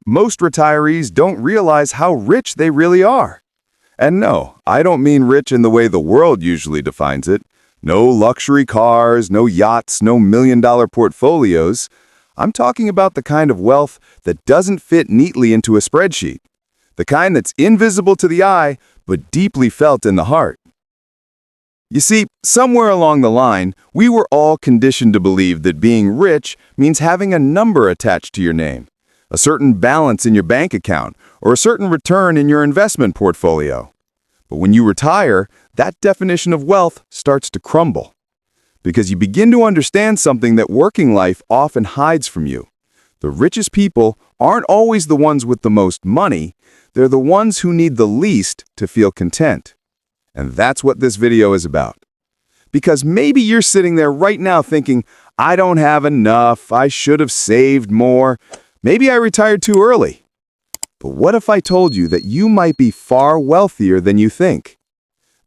Most retirees don't realize how rich they really are. And no, I don't mean rich in the way the world usually defines it. No luxury cars, no yachts, no million-dollar portfolios. I'm talking about the kind of wealth that doesn't fit neatly into a spreadsheet. The kind that's invisible to the eye, but deeply felt in the heart. You see, somewhere along the line, we were all conditioned to believe that being rich means having a number attached to your name, a certain balance in your bank account, or a certain return in your investment portfolio. But when you retire, that definition of wealth starts to crumble. Because you begin to understand something that working life often hides from you. The richest people aren't always the ones with the most money, they're the ones who need the least to feel content. And that's what this video is about. Because maybe you're sitting there right now thinking, I don't have enough, I should have saved more, maybe I retired too early. But what if I told you that you might be far wealthier than you think?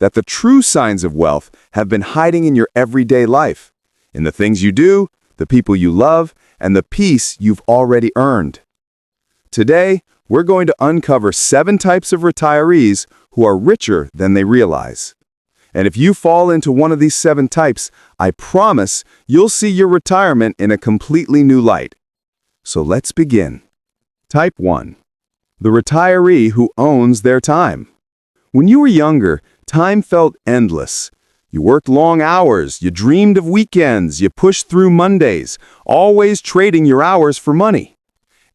That the true signs of wealth have been hiding in your everyday life, in the things you do, the people you love, and the peace you've already earned. Today, we're going to uncover 7 types of retirees who are richer than they realize. And if you fall into one of these 7 types, I promise you'll see your retirement in a completely new light. So let's begin. Type 1. The retiree who owns their time. When you were younger, time felt endless. You worked long hours, you dreamed of weekends, you pushed through Mondays, always trading your hours for money.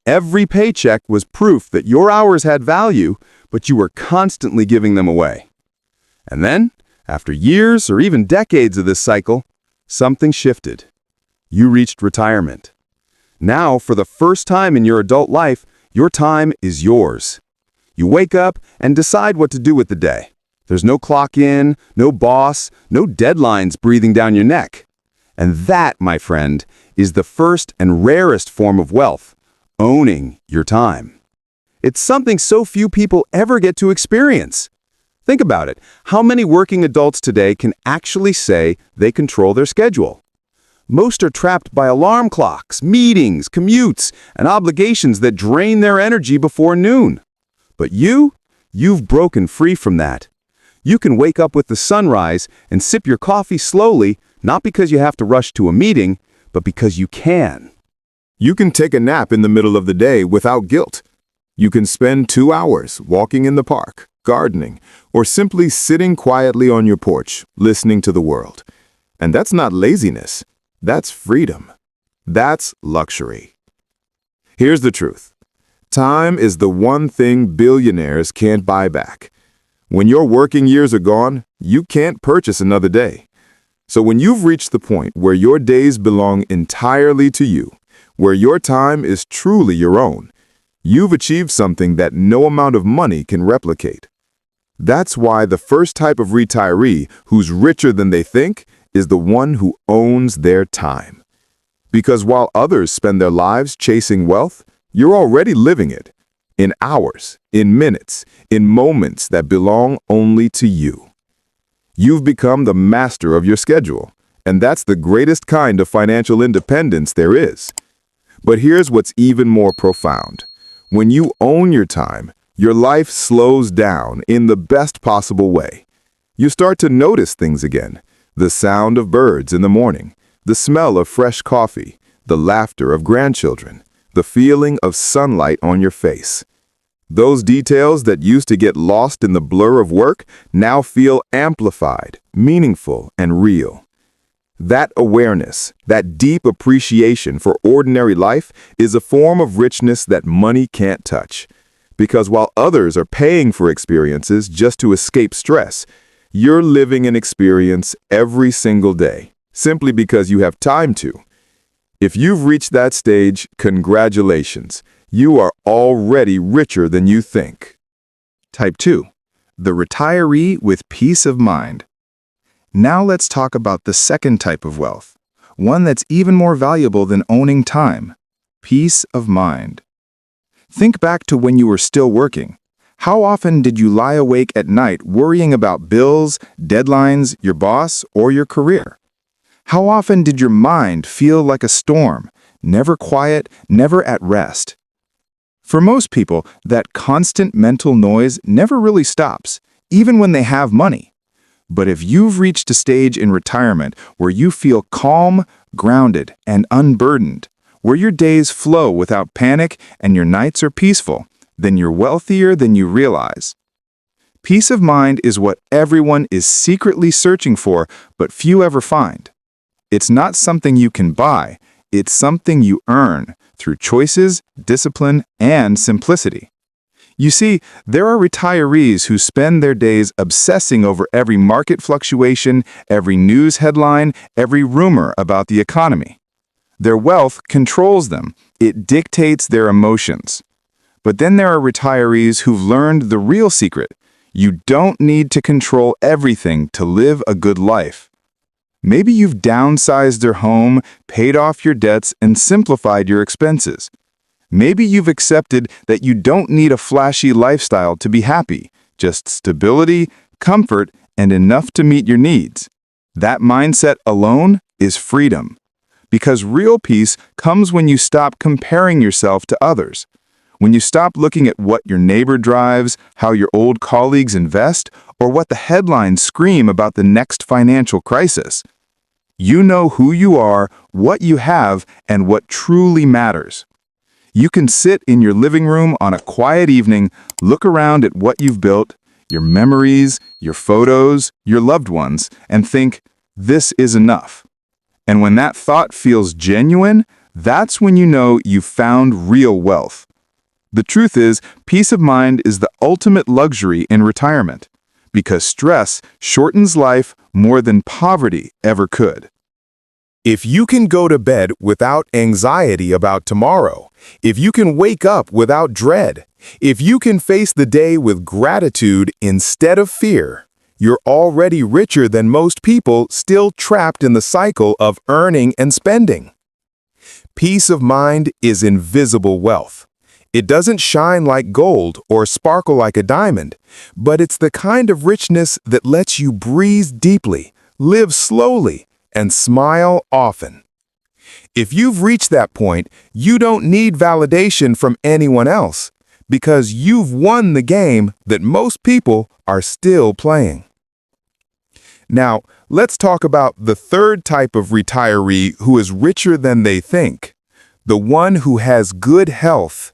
Every paycheck was proof that your hours had value, but you were constantly giving them away. And then, after years or even decades of this cycle, something shifted. You reached retirement. Now, for the first time in your adult life, your time is yours. You wake up and decide what to do with the day. There's no clock in, no boss, no deadlines breathing down your neck. And that, my friend, is the first and rarest form of wealth. Owning your time. It's something so few people ever get to experience. Think about it. How many working adults today can actually say they control their schedule? Most are trapped by alarm clocks, meetings, commutes, and obligations that drain their energy before noon. But you've broken free from that. You can wake up with the sunrise and sip your coffee slowly, not because you have to rush to a meeting, but because you can. You can take a nap in the middle of the day without guilt. You can spend 2 hours walking in the park, gardening, or simply sitting quietly on your porch, listening to the world. And that's not laziness. That's freedom. That's luxury. Here's the truth. Time is the one thing billionaires can't buy back. When your working years are gone, you can't purchase another day. So when you've reached the point where your days belong entirely to you, where your time is truly your own, you've achieved something that no amount of money can replicate. That's why the first type of retiree who's richer than they think is the one who owns their time. Because while others spend their lives chasing wealth, you're already living it. In hours, in minutes, in moments that belong only to you. You've become the master of your schedule, and that's the greatest kind of financial independence there is. But here's what's even more profound. When you own your time, your life slows down in the best possible way. You start to notice things again. The sound of birds in the morning, the smell of fresh coffee, the laughter of grandchildren, the feeling of sunlight on your face. Those details that used to get lost in the blur of work now feel amplified, meaningful, and real. That awareness, that deep appreciation for ordinary life is a form of richness that money can't touch. Because while others are paying for experiences just to escape stress, you're living an experience every single day, simply because you have time to. If you've reached that stage, congratulations. You are already richer than you think. Type 2. The retiree with peace of mind. Now let's talk about the second type of wealth, one that's even more valuable than owning time: peace of mind. Think back to when you were still working. How often did you lie awake at night worrying about bills, deadlines, your boss, or your career? How often did your mind feel like a storm, never quiet, never at rest? For most people, that constant mental noise never really stops, even when they have money. But if you've reached a stage in retirement where you feel calm, grounded, and unburdened, where your days flow without panic and your nights are peaceful, then you're wealthier than you realize. Peace of mind is what everyone is secretly searching for, but few ever find. It's not something you can buy, it's something you earn through choices, discipline, and simplicity. You see, there are retirees who spend their days obsessing over every market fluctuation, every news headline, every rumor about the economy. Their wealth controls them. It dictates their emotions. But then there are retirees who've learned the real secret. You don't need to control everything to live a good life. Maybe you've downsized your home, paid off your debts, and simplified your expenses. Maybe you've accepted that you don't need a flashy lifestyle to be happy, just stability, comfort, and enough to meet your needs. That mindset alone is freedom. Because real peace comes when you stop comparing yourself to others. When you stop looking at what your neighbor drives, how your old colleagues invest, or what the headlines scream about the next financial crisis. You know who you are, what you have, and what truly matters. You can sit in your living room on a quiet evening, look around at what you've built, your memories, your photos, your loved ones, and think, this is enough. And when that thought feels genuine, that's when you know you've found real wealth. The truth is, peace of mind is the ultimate luxury in retirement, because stress shortens life more than poverty ever could. If you can go to bed without anxiety about tomorrow, if you can wake up without dread, if you can face the day with gratitude instead of fear, you're already richer than most people still trapped in the cycle of earning and spending. Peace of mind is invisible wealth. It doesn't shine like gold or sparkle like a diamond, but it's the kind of richness that lets you breathe deeply, live slowly, and smile often. If you've reached that point, you don't need validation from anyone else, because you've won the game that most people are still playing. Now, let's talk about the third type of retiree who is richer than they think, the one who has good health.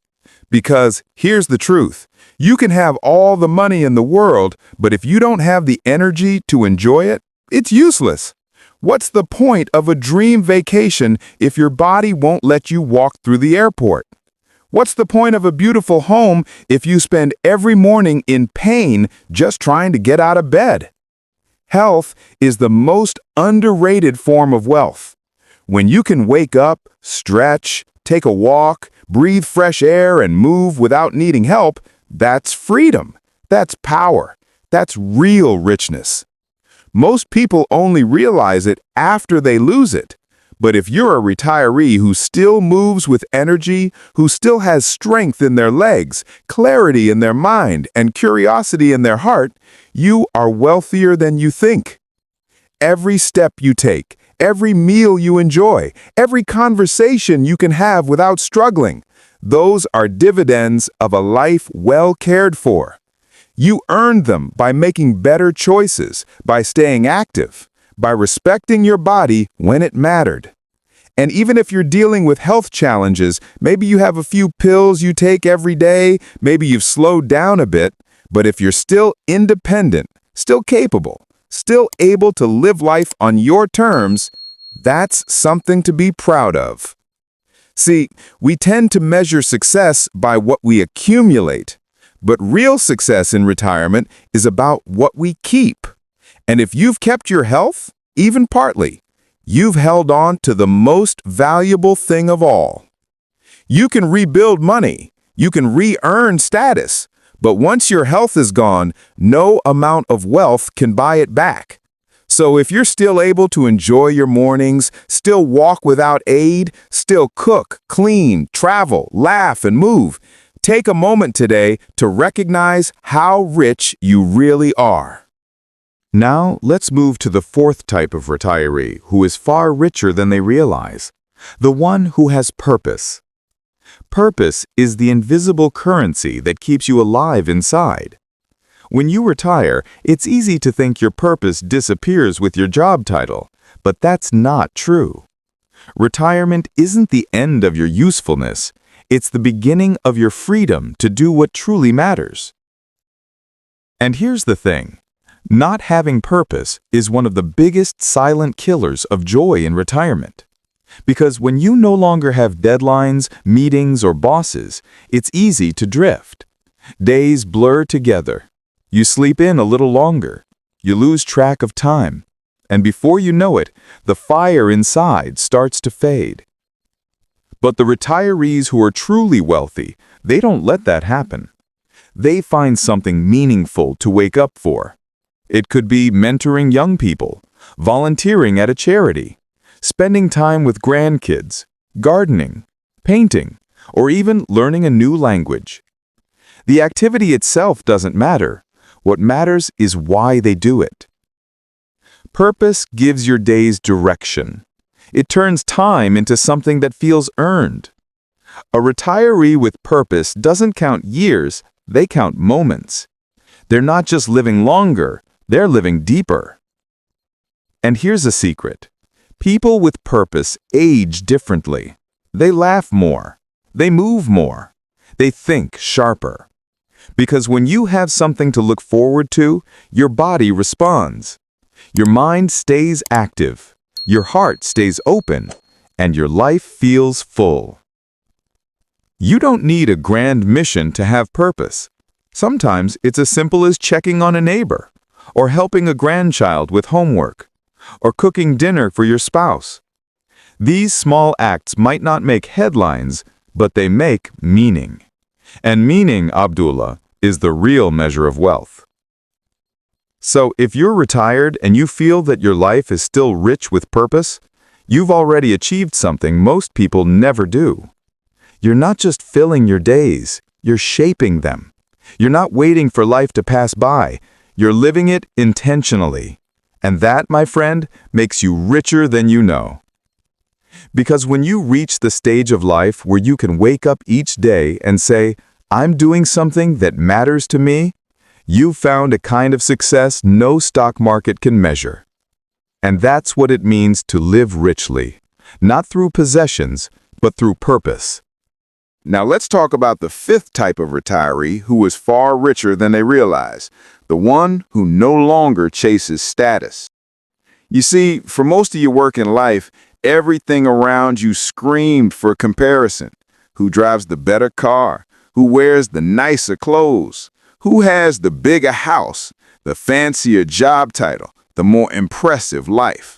Because here's the truth, you can have all the money in the world, but if you don't have the energy to enjoy it, it's useless. What's the point of a dream vacation if your body won't let you walk through the airport? What's the point of a beautiful home if you spend every morning in pain just trying to get out of bed? Health is the most underrated form of wealth. When you can wake up, stretch, take a walk, breathe fresh air, and move without needing help, that's freedom. That's power. That's real richness. Most people only realize it after they lose it. But if you're a retiree who still moves with energy, who still has strength in their legs, clarity in their mind, and curiosity in their heart, you are wealthier than you think. Every step you take, every meal you enjoy, every conversation you can have without struggling, those are dividends of a life well cared for. You earned them by making better choices, by staying active, by respecting your body when it mattered. And even if you're dealing with health challenges, maybe you have a few pills you take every day, maybe you've slowed down a bit, but if you're still independent, still capable, still able to live life on your terms, that's something to be proud of. See, we tend to measure success by what we accumulate, but real success in retirement is about what we keep. And if you've kept your health, even partly, you've held on to the most valuable thing of all. You can rebuild money, you can re-earn status, but once your health is gone, no amount of wealth can buy it back. So if you're still able to enjoy your mornings, still walk without aid, still cook, clean, travel, laugh, and move, take a moment today to recognize how rich you really are. Now, let's move to the fourth type of retiree who is far richer than they realize, the one who has purpose. Purpose is the invisible currency that keeps you alive inside. When you retire, it's easy to think your purpose disappears with your job title, but that's not true. Retirement isn't the end of your usefulness, it's the beginning of your freedom to do what truly matters. And here's the thing, not having purpose is one of the biggest silent killers of joy in retirement. Because when you no longer have deadlines, meetings, or bosses, it's easy to drift. Days blur together. You sleep in a little longer. You lose track of time. And before you know it, the fire inside starts to fade. But the retirees who are truly wealthy, they don't let that happen. They find something meaningful to wake up for. It could be mentoring young people, volunteering at a charity, spending time with grandkids, gardening, painting, or even learning a new language. The activity itself doesn't matter. What matters is why they do it. Purpose gives your days direction. It turns time into something that feels earned. A retiree with purpose doesn't count years, they count moments. They're not just living longer, they're living deeper. And here's a secret. People with purpose age differently. They laugh more. They move more. They think sharper. Because when you have something to look forward to, your body responds. Your mind stays active. Your heart stays open. And your life feels full. You don't need a grand mission to have purpose. Sometimes it's as simple as checking on a neighbor, or helping a grandchild with homework, or cooking dinner for your spouse. These small acts might not make headlines, but they make meaning. And meaning, Abdullah, is the real measure of wealth. So if you're retired and you feel that your life is still rich with purpose, you've already achieved something most people never do. You're not just filling your days, you're shaping them. You're not waiting for life to pass by, you're living it intentionally. And that, my friend, makes you richer than you know. Because when you reach the stage of life where you can wake up each day and say, I'm doing something that matters to me, you've found a kind of success no stock market can measure. And that's what it means to live richly, not through possessions, but through purpose. Now let's talk about the fifth type of retiree who is far richer than they realize, the one who no longer chases status. You see, for most of your work in life, everything around you screamed for comparison. Who drives the better car? Who wears the nicer clothes? Who has the bigger house, the fancier job title, the more impressive life?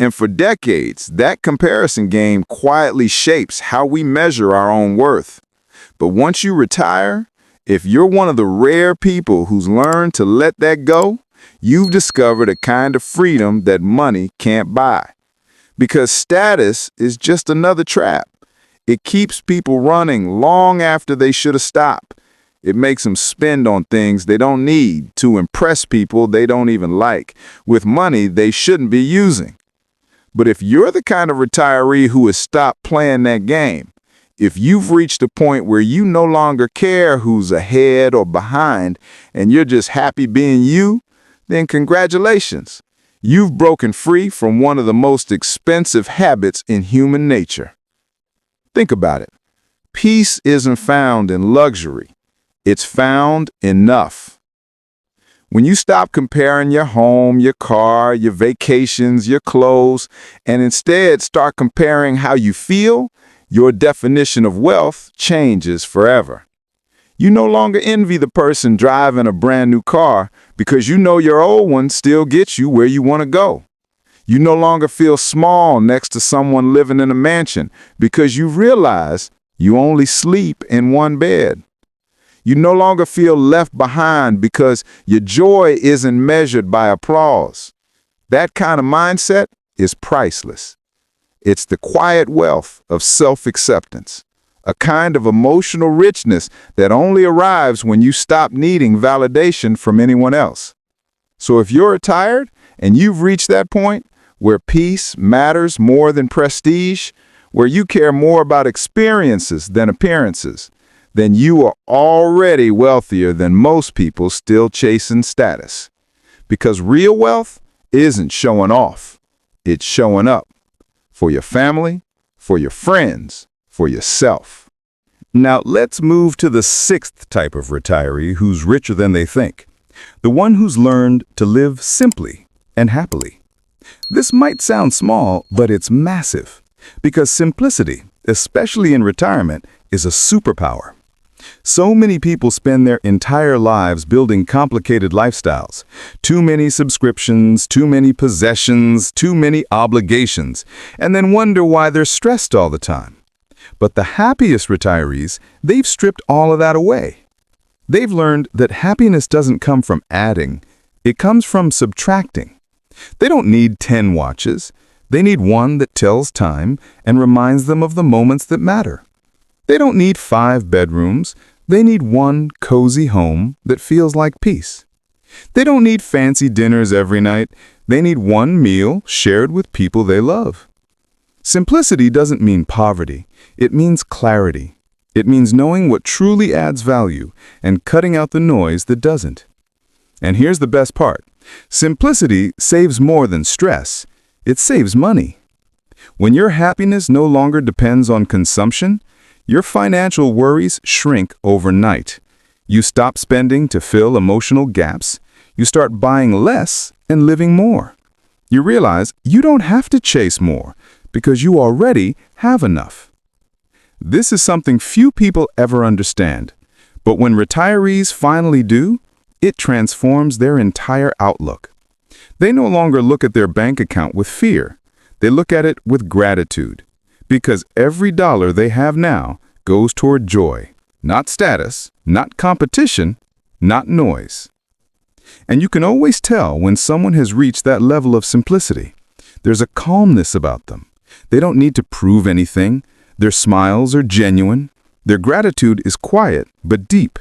And for decades, that comparison game quietly shapes how we measure our own worth. But once you retire, if you're one of the rare people who's learned to let that go, you've discovered a kind of freedom that money can't buy. Because status is just another trap. It keeps people running long after they should have stopped. It makes them spend on things they don't need to impress people they don't even like, with money they shouldn't be using. But if you're the kind of retiree who has stopped playing that game, if you've reached a point where you no longer care who's ahead or behind, and you're just happy being you, then congratulations. You've broken free from one of the most expensive habits in human nature. Think about it. Peace isn't found in luxury. It's found enough. When you stop comparing your home, your car, your vacations, your clothes, and instead start comparing how you feel, your definition of wealth changes forever. You no longer envy the person driving a brand new car because you know your old one still gets you where you want to go. You no longer feel small next to someone living in a mansion because you realize you only sleep in one bed. You no longer feel left behind because your joy isn't measured by applause. That kind of mindset is priceless. It's the quiet wealth of self-acceptance, a kind of emotional richness that only arrives when you stop needing validation from anyone else. So if you're retired and you've reached that point where peace matters more than prestige, where you care more about experiences than appearances, then you are already wealthier than most people still chasing status. Because real wealth isn't showing off, it's showing up for your family, for your friends, for yourself. Now let's move to the sixth type of retiree who's richer than they think. The one who's learned to live simply and happily. This might sound small, but it's massive. Because simplicity, especially in retirement, is a superpower. So many people spend their entire lives building complicated lifestyles. Too many subscriptions, too many possessions, too many obligations, and then wonder why they're stressed all the time. But the happiest retirees, they've stripped all of that away. They've learned that happiness doesn't come from adding, it comes from subtracting. They don't need 10 watches. They need one that tells time and reminds them of the moments that matter. They don't need 5 bedrooms. They need one cozy home that feels like peace. They don't need fancy dinners every night. They need one meal shared with people they love. Simplicity doesn't mean poverty. It means clarity. It means knowing what truly adds value and cutting out the noise that doesn't. And here's the best part. Simplicity saves more than stress. It saves money. When your happiness no longer depends on consumption, your financial worries shrink overnight. You stop spending to fill emotional gaps. You start buying less and living more. You realize you don't have to chase more because you already have enough. This is something few people ever understand. But when retirees finally do, it transforms their entire outlook. They no longer look at their bank account with fear. They look at it with gratitude. Because every dollar they have now goes toward joy, not status, not competition, not noise. And you can always tell when someone has reached that level of simplicity. There's a calmness about them. They don't need to prove anything. Their smiles are genuine. Their gratitude is quiet but deep.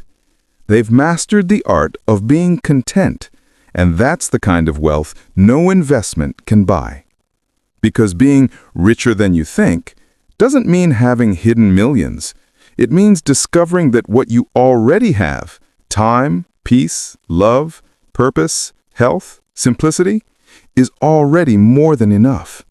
They've mastered the art of being content, and that's the kind of wealth no investment can buy. Because being richer than you think doesn't mean having hidden millions. It means discovering that what you already have, time, peace, love, purpose, health, simplicity, is already more than enough.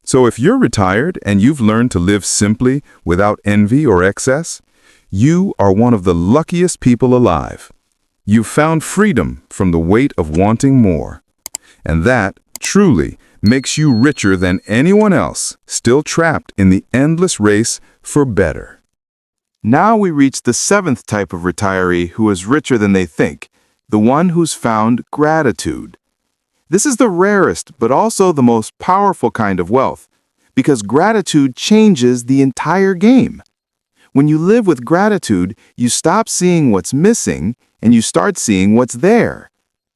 So if you're retired and you've learned to live simply without envy or excess, you are one of the luckiest people alive. You've found freedom from the weight of wanting more. And that, truly, makes you richer than anyone else still trapped in the endless race for better. Now we reach the seventh type of retiree who is richer than they think, the one who's found gratitude. This is the rarest but also the most powerful kind of wealth, because gratitude changes the entire game. When you live with gratitude, you stop seeing what's missing and you start seeing what's there.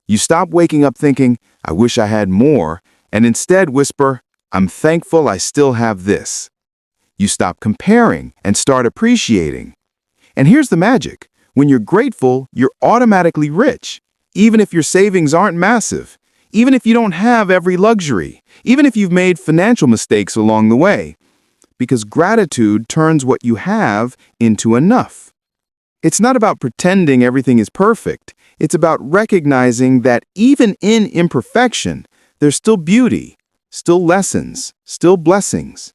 You stop waking up thinking, I wish I had more, and instead whisper, I'm thankful I still have this. You stop comparing and start appreciating. And here's the magic. When you're grateful, you're automatically rich, even if your savings aren't massive, even if you don't have every luxury, even if you've made financial mistakes along the way. Because gratitude turns what you have into enough. It's not about pretending everything is perfect. It's about recognizing that even in imperfection, there's still beauty, still lessons, still blessings.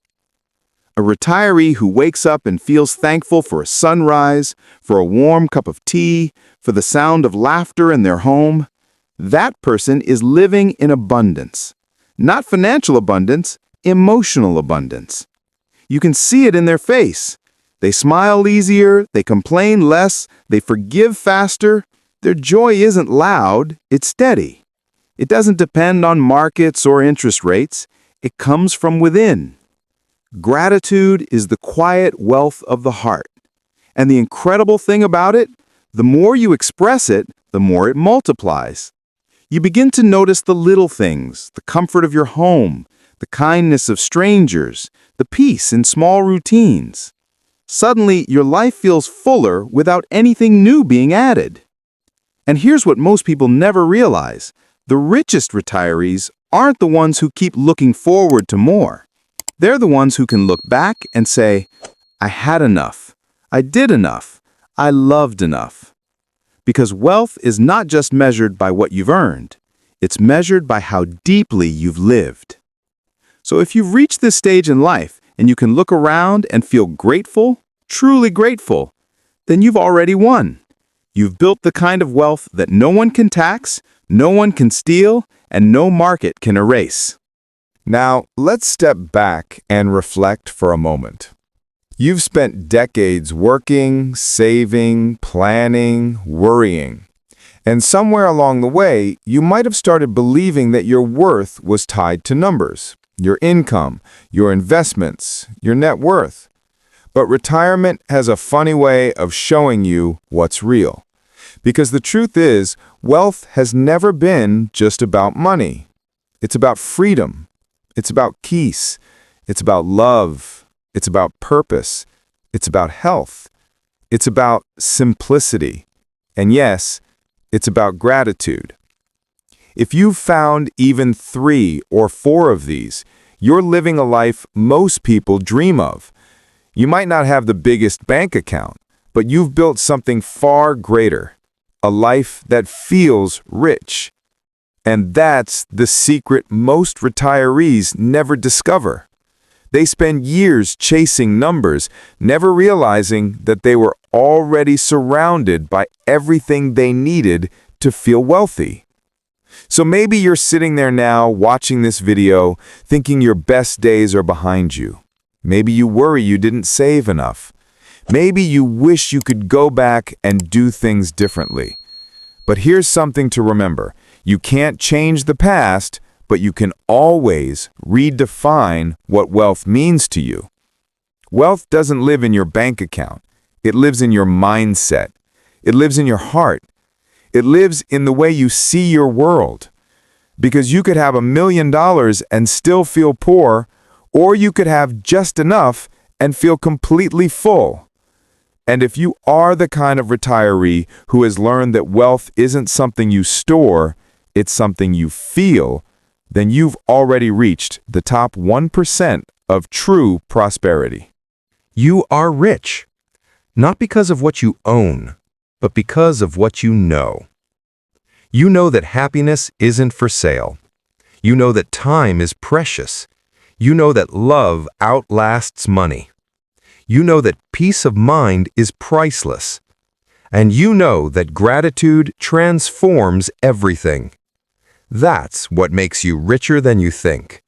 A retiree who wakes up and feels thankful for a sunrise, for a warm cup of tea, for the sound of laughter in their home, that person is living in abundance. Not financial abundance, emotional abundance. You can see it in their face. They smile easier, they complain less, they forgive faster. Their joy isn't loud, it's steady. It doesn't depend on markets or interest rates. It comes from within. Gratitude is the quiet wealth of the heart. And the incredible thing about it, the more you express it, the more it multiplies. You begin to notice the little things, the comfort of your home, the kindness of strangers, the peace in small routines. Suddenly, your life feels fuller without anything new being added. And here's what most people never realize. The richest retirees aren't the ones who keep looking forward to more. They're the ones who can look back and say, I had enough, I did enough, I loved enough. Because wealth is not just measured by what you've earned, it's measured by how deeply you've lived. So if you've reached this stage in life and you can look around and feel grateful, truly grateful, then you've already won. You've built the kind of wealth that no one can tax, no one can steal, and no market can erase. Now, let's step back and reflect for a moment. You've spent decades working, saving, planning, worrying. And somewhere along the way, you might have started believing that your worth was tied to numbers, your income, your investments, your net worth. But retirement has a funny way of showing you what's real. Because the truth is, wealth has never been just about money. It's about freedom. It's about peace. It's about love. It's about purpose. It's about health. It's about simplicity. And yes, it's about gratitude. If you've found even 3 or 4 of these, you're living a life most people dream of. You might not have the biggest bank account, but you've built something far greater, a life that feels rich. And that's the secret most retirees never discover. They spend years chasing numbers, never realizing that they were already surrounded by everything they needed to feel wealthy. So maybe you're sitting there now watching this video, thinking your best days are behind you. Maybe you worry you didn't save enough. Maybe you wish you could go back and do things differently. But here's something to remember. You can't change the past, but you can always redefine what wealth means to you. Wealth doesn't live in your bank account. It lives in your mindset. It lives in your heart. It lives in the way you see your world. Because you could have $1 million and still feel poor, or you could have just enough and feel completely full. And if you are the kind of retiree who has learned that wealth isn't something you store, it's something you feel, then you've already reached the top 1% of true prosperity. You are rich, not because of what you own, but because of what you know. You know that happiness isn't for sale. You know that time is precious. You know that love outlasts money. You know that peace of mind is priceless. And you know that gratitude transforms everything. That's what makes you richer than you think.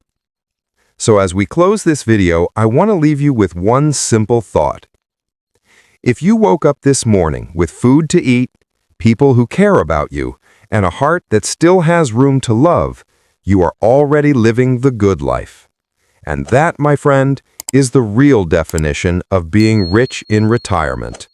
So as we close this video, I want to leave you with one simple thought. If you woke up this morning with food to eat, people who care about you, and a heart that still has room to love, you are already living the good life. And that, my friend, is the real definition of being rich in retirement.